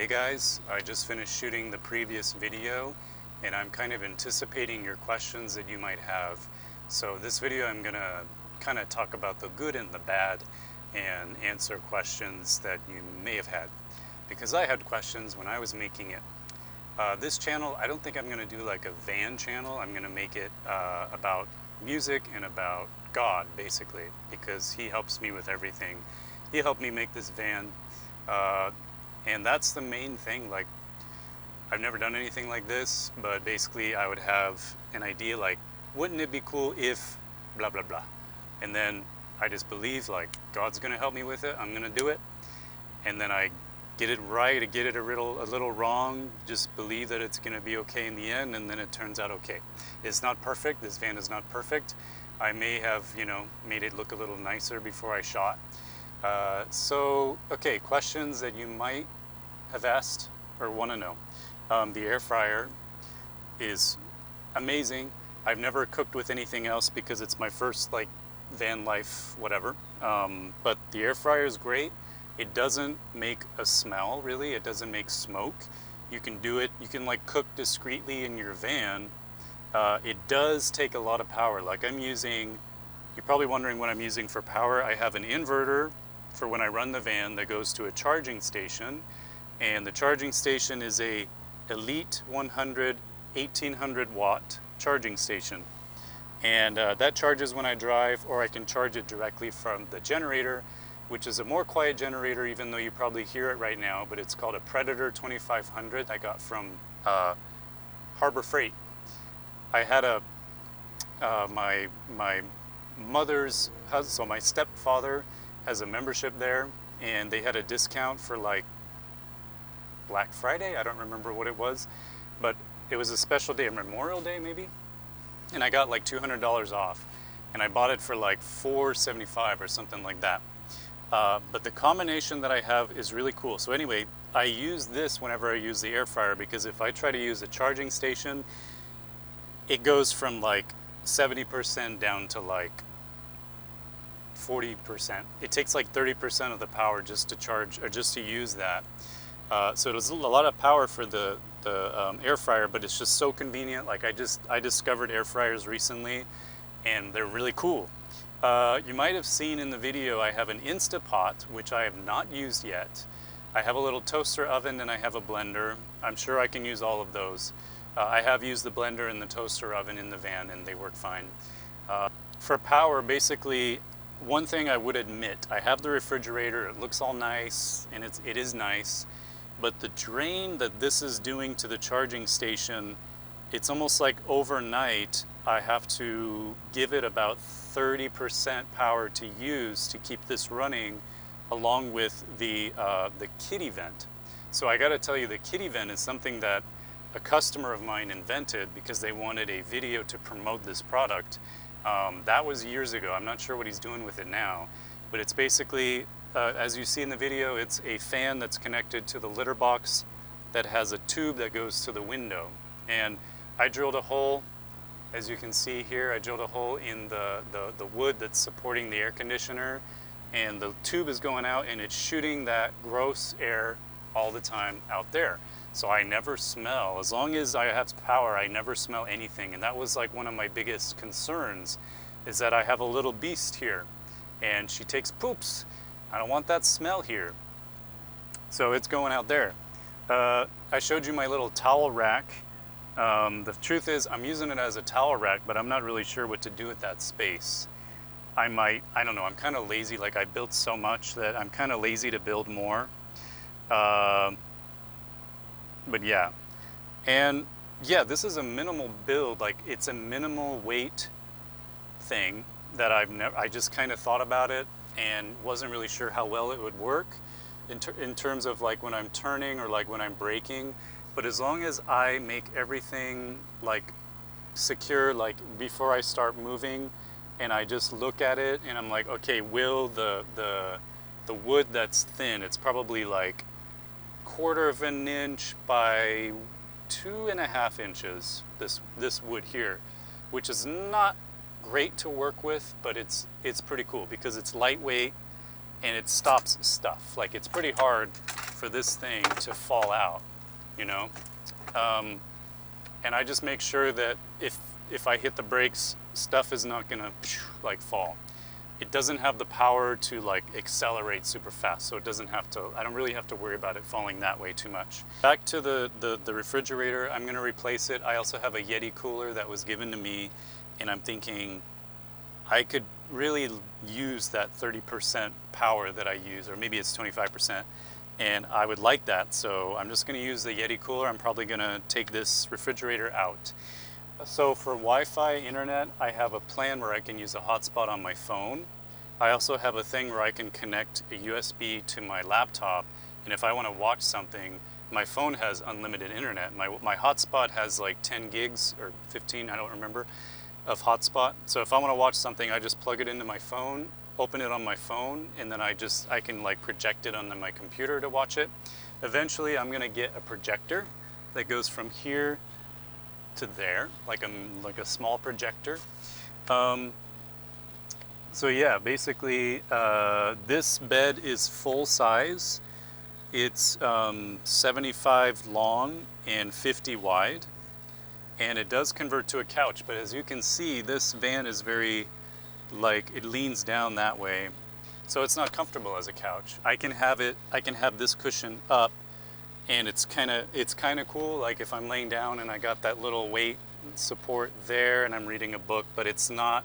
Hey guys, I just finished shooting the previous video and I'm kind of anticipating your questions that you might have. So this video I'm gonna kind of talk about the good and the bad and answer questions that you may have had. Because I had questions when I was making it. This channel, I don't think I'm gonna do like a van channel. I'm gonna make it about music and about God, basically, because he helps me with everything. He helped me make this van. And that's the main thing. Like, I've never done anything like this, but basically I would have an idea like, wouldn't it be cool if blah, blah, blah. And then I just believe like God's gonna help me with it. I'm gonna do it. And then I get it right, I get it a little wrong, just believe that it's gonna be okay in the end, and then it turns out okay. It's not perfect, this van is not perfect. I may have, made it look a little nicer before I shot. Okay, questions that you might have asked or want to know. The air fryer is amazing. I've never cooked with anything else because it's my first van life, whatever. But the air fryer is great. It doesn't make a smell, really. It doesn't make smoke. You can do it, you can cook discreetly in your van. It does take a lot of power. You're probably wondering what I'm using for power. I have an inverter for when I run the van that goes to a charging station, and the charging station is a Elite 100 1800 watt charging station, and that charges when I drive, or I can charge it directly from the generator, which is a more quiet generator, even though you probably hear it right now, but it's called a Predator 2500 I got from Harbor Freight. I had my mother's husband, so my stepfather has a membership there, and they had a discount for Black Friday. I don't remember what it was, but it was a special day, Memorial Day maybe, and I got $200 off, and I bought it for $475 or something like that. But the combination that I have is really cool. So anyway, I use this whenever I use the air fryer, because if I try to use a charging station, it goes from 70% down to 40%. It takes 30% of the power just to charge, or just to use that. So there's a lot of power for the air fryer, but it's just so convenient. I discovered air fryers recently, and they're really cool. You might have seen in the video I have an Instapot, which I have not used yet. I have a little toaster oven and I have a blender. I'm sure I can use all of those. I have used the blender and the toaster oven in the van, and they work fine. For power, basically, one thing I would admit, I have the refrigerator, it looks all nice, and it is nice, but the drain that this is doing to the charging station, it's almost like overnight I have to give it about 30% power to use to keep this running, along with the kitty vent. So I gotta tell you, the kitty vent is something that a customer of mine invented because they wanted a video to promote this product. That was years ago. I'm not sure what he's doing with it now, but it's basically, as you see in the video, it's a fan that's connected to the litter box that has a tube that goes to the window. And I drilled a hole, as you can see here, I drilled a hole in the wood that's supporting the air conditioner, and the tube is going out and it's shooting that gross air all the time out there. So I never smell. As long as I have power, I never smell anything. And that was one of my biggest concerns, is that I have a little beast here and she takes poops. I don't want that smell here. So it's going out there. I showed you my little towel rack. The truth is I'm using it as a towel rack, but I'm not really sure what to do with that space. I don't know, I'm kind of lazy. I built so much that I'm kind of lazy to build more. But yeah, and yeah, this is a minimal build. It's a minimal weight thing that I just kind of thought about it and wasn't really sure how well it would work in terms of when I'm turning or when I'm braking. But as long as I make everything secure, before I start moving, and I just look at it and I'm okay, will the wood that's thin, it's probably 1/4 of an inch by 2.5 inches, this wood here, which is not great to work with, but it's pretty cool because it's lightweight and it stops stuff. It's pretty hard for this thing to fall out, you know? And I just make sure that if I hit the brakes, stuff is not gonna like fall. It doesn't have the power to like accelerate super fast, so it doesn't have to, I don't really have to worry about it falling that way too much. Back to the refrigerator, I'm gonna replace it. I also have a Yeti cooler that was given to me, and I'm thinking I could really use that 30% power that I use, or maybe it's 25%, and I would like that, so I'm just gonna use the Yeti cooler. I'm probably gonna take this refrigerator out. So for Wi-Fi internet, I have a plan where I can use a hotspot on my phone. I also have a thing where I can connect a USB to my laptop, and if I want to watch something, my phone has unlimited internet. My hotspot has like 10 gigs or 15, I don't remember, of hotspot. So if I want to watch something, I just plug it into my phone, open it on my phone, and then I can like project it onto my computer to watch it. Eventually, I'm gonna get a projector that goes from here to there, like a small projector. So yeah, basically this bed is full size. It's 75 long and 50 wide, and it does convert to a couch, but as you can see, this van is very, like, it leans down that way, so it's not comfortable as a couch. I can have this cushion up, and it's kind of cool, like if I'm laying down and I got that little weight support there and I'm reading a book, but it's not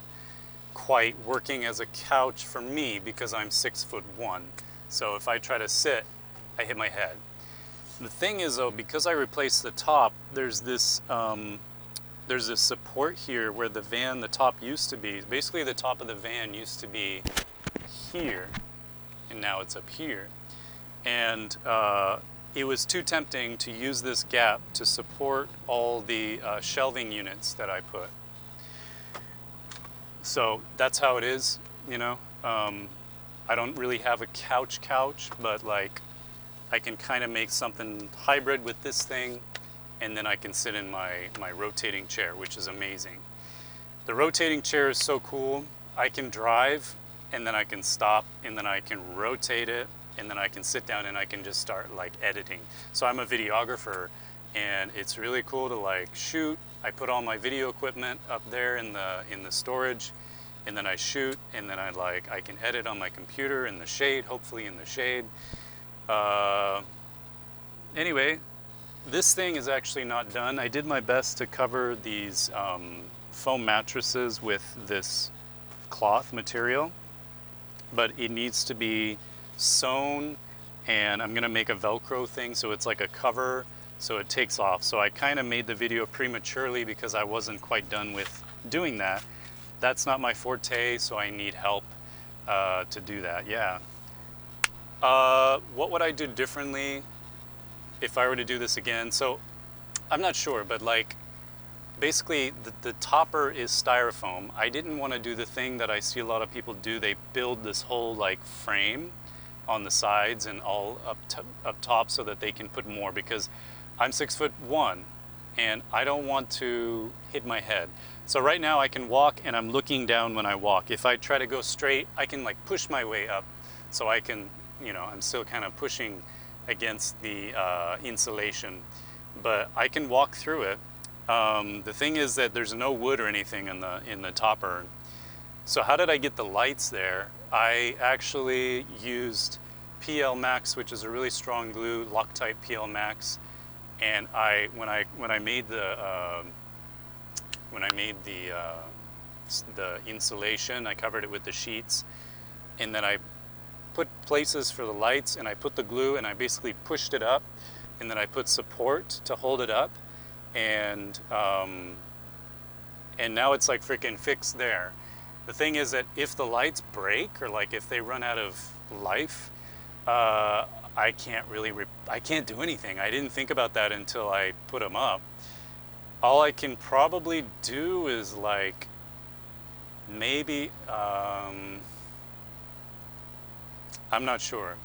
quite working as a couch for me because I'm 6'1". So if I try to sit, I hit my head. The thing is though, because I replaced the top, there's this support here where the top used to be. Basically the top of the van used to be here, and now it's up here. And it was too tempting to use this gap to support all the shelving units that I put. So that's how it is, you know. I don't really have a couch, but like I can kind of make something hybrid with this thing, and then I can sit in my rotating chair, which is amazing. The rotating chair is so cool. I can drive, and then I can stop, and then I can rotate it, and then I can sit down and I can just start like editing. So I'm a videographer, and it's really cool to like shoot. I put all my video equipment up there in the storage, and then I shoot, and then I can edit on my computer in the shade, hopefully in the shade. Anyway, this thing is actually not done. I did my best to cover these foam mattresses with this cloth material, but it needs to be sewn, and I'm gonna make a Velcro thing so it's like a cover so it takes off. So I kind of made the video prematurely because I wasn't quite done with doing that. That's not my forte, so I need help to do that. Yeah. What would I do differently if I were to do this again? So I'm not sure, but like basically the topper is styrofoam. I didn't want to do the thing that I see a lot of people do. They build this whole like frame on the sides and all up top so that they can put more, because I'm 6'1" and I don't want to hit my head. So right now I can walk and I'm looking down when I walk. If I try to go straight, I can like push my way up, so I can, you know, I'm still kind of pushing against the insulation, but I can walk through it. The thing is that there's no wood or anything in the topper. So how did I get the lights there? I actually used PL Max, which is a really strong glue, Loctite PL Max, and when I made the insulation, I covered it with the sheets, and then I put places for the lights, and I put the glue, and I basically pushed it up, and then I put support to hold it up, and now it's like freaking fixed there. The thing is that if the lights break, or like if they run out of life, I can't do anything. I didn't think about that until I put them up. All I can probably do is like maybe, I'm not sure.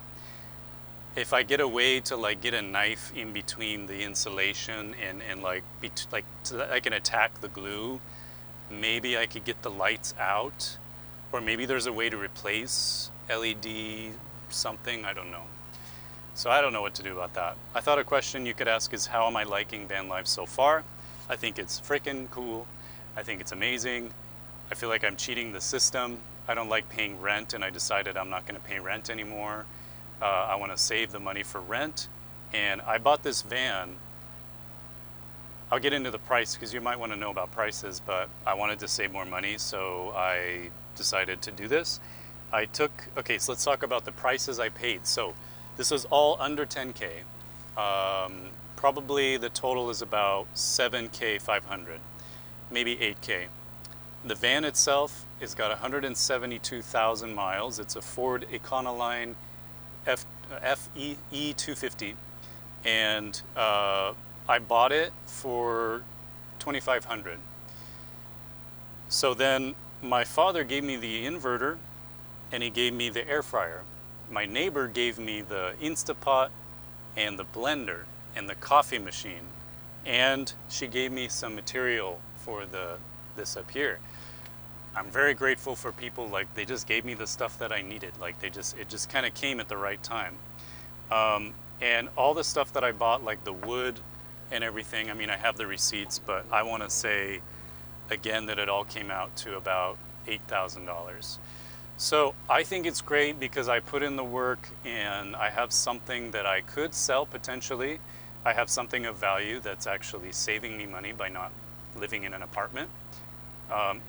If I get a way to like get a knife in between the insulation and like so that I can attack the glue, maybe I could get the lights out, or maybe there's a way to replace LED something, I don't know. So I don't know what to do about that. I thought a question you could ask is, how am I liking van life so far? I think it's freaking cool. I think it's amazing. I feel like I'm cheating the system. I don't like paying rent, and I decided I'm not going to pay rent anymore. I want to save the money for rent. And I bought this van. I'll get into the price because you might want to know about prices, but I wanted to save more money, so I decided to do this. Okay, so let's talk about the prices I paid. So this was all under 10K. Probably the total is about 7K 500, maybe 8K. The van itself has got 172,000 miles. It's a Ford Econoline FE 250, and I bought it for 2,500. So then my father gave me the inverter, and he gave me the air fryer. My neighbor gave me the Instapot and the blender and the coffee machine, and she gave me some material for this up here. I'm very grateful for people, like, they just gave me the stuff that I needed. Like, it just kind of came at the right time. And all the stuff that I bought, like the wood and everything, I mean, I have the receipts, but I want to say again that it all came out to about $8,000. So I think it's great because I put in the work and I have something that I could sell potentially. I have something of value that's actually saving me money by not living in an apartment.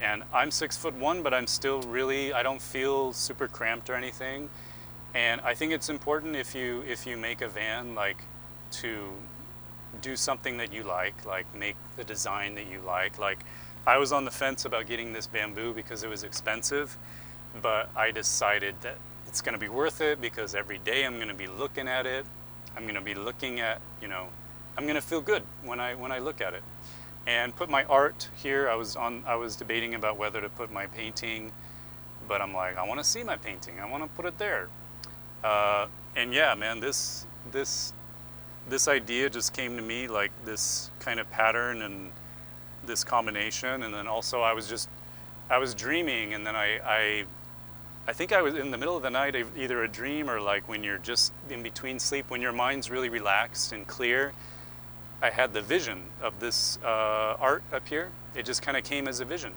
And I'm 6'1", but I'm still really, I don't feel super cramped or anything. And I think it's important if you make a van, like, to do something that you like make the design that you like. Like, I was on the fence about getting this bamboo because it was expensive, but I decided that it's going to be worth it because every day I'm going to be looking at it. I'm going to be looking at, I'm going to feel good when I look at it. And put my art here. I was debating about whether to put my painting, but I'm like, I want to see my painting. I want to put it there. And yeah, man, this idea just came to me, like this kind of pattern and this combination. And then also I was dreaming, and then I think I was in the middle of the night, either a dream or like when you're just in between sleep, when your mind's really relaxed and clear. I had the vision of this art up here. It just kind of came as a vision.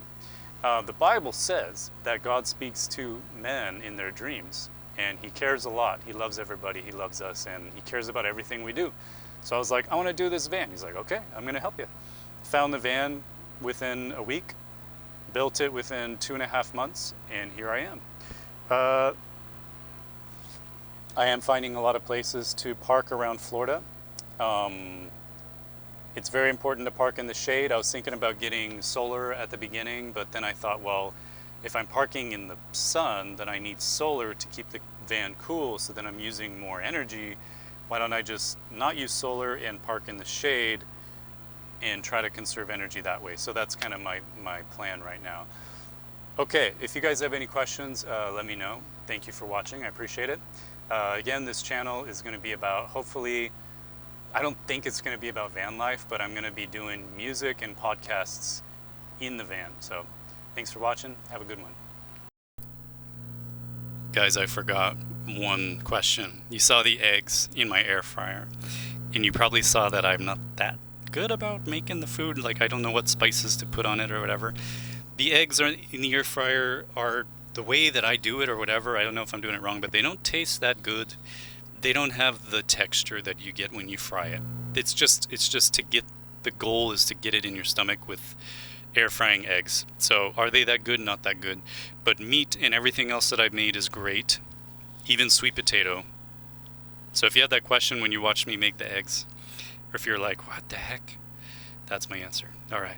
The Bible says that God speaks to men in their dreams, and he cares a lot. He loves everybody. He loves us, and he cares about everything we do. So I was like, I want to do this van. He's like, okay, I'm going to help you. Found the van within a week, built it within 2.5 months, and here I am. I am finding a lot of places to park around Florida. It's very important to park in the shade. I was thinking about getting solar at the beginning, but then I thought, well, if I'm parking in the sun, then I need solar to keep the van cool, so then I'm using more energy. Why don't I just not use solar and park in the shade and try to conserve energy that way? So that's kind of my plan right now. Okay, if you guys have any questions, let me know. Thank you for watching. I appreciate it. Again, this channel is going to be about, hopefully, I don't think it's going to be about van life, but I'm going to be doing music and podcasts in the van. So thanks for watching. Have a good one. Guys, I forgot one question. You saw the eggs in my air fryer, and you probably saw that I'm not that good about making the food. Like, I don't know what spices to put on it or whatever. The eggs are in the air fryer are the way that I do it or whatever. I don't know if I'm doing it wrong, but they don't taste that good. They don't have the texture that you get when you fry it. It's just to get, the goal is to get it in your stomach with air frying eggs. So are they that good? Not that good. But meat and everything else that I've made is great. Even sweet potato. So if you had that question when you watched me make the eggs, or if you're like, what the heck? That's my answer. All right.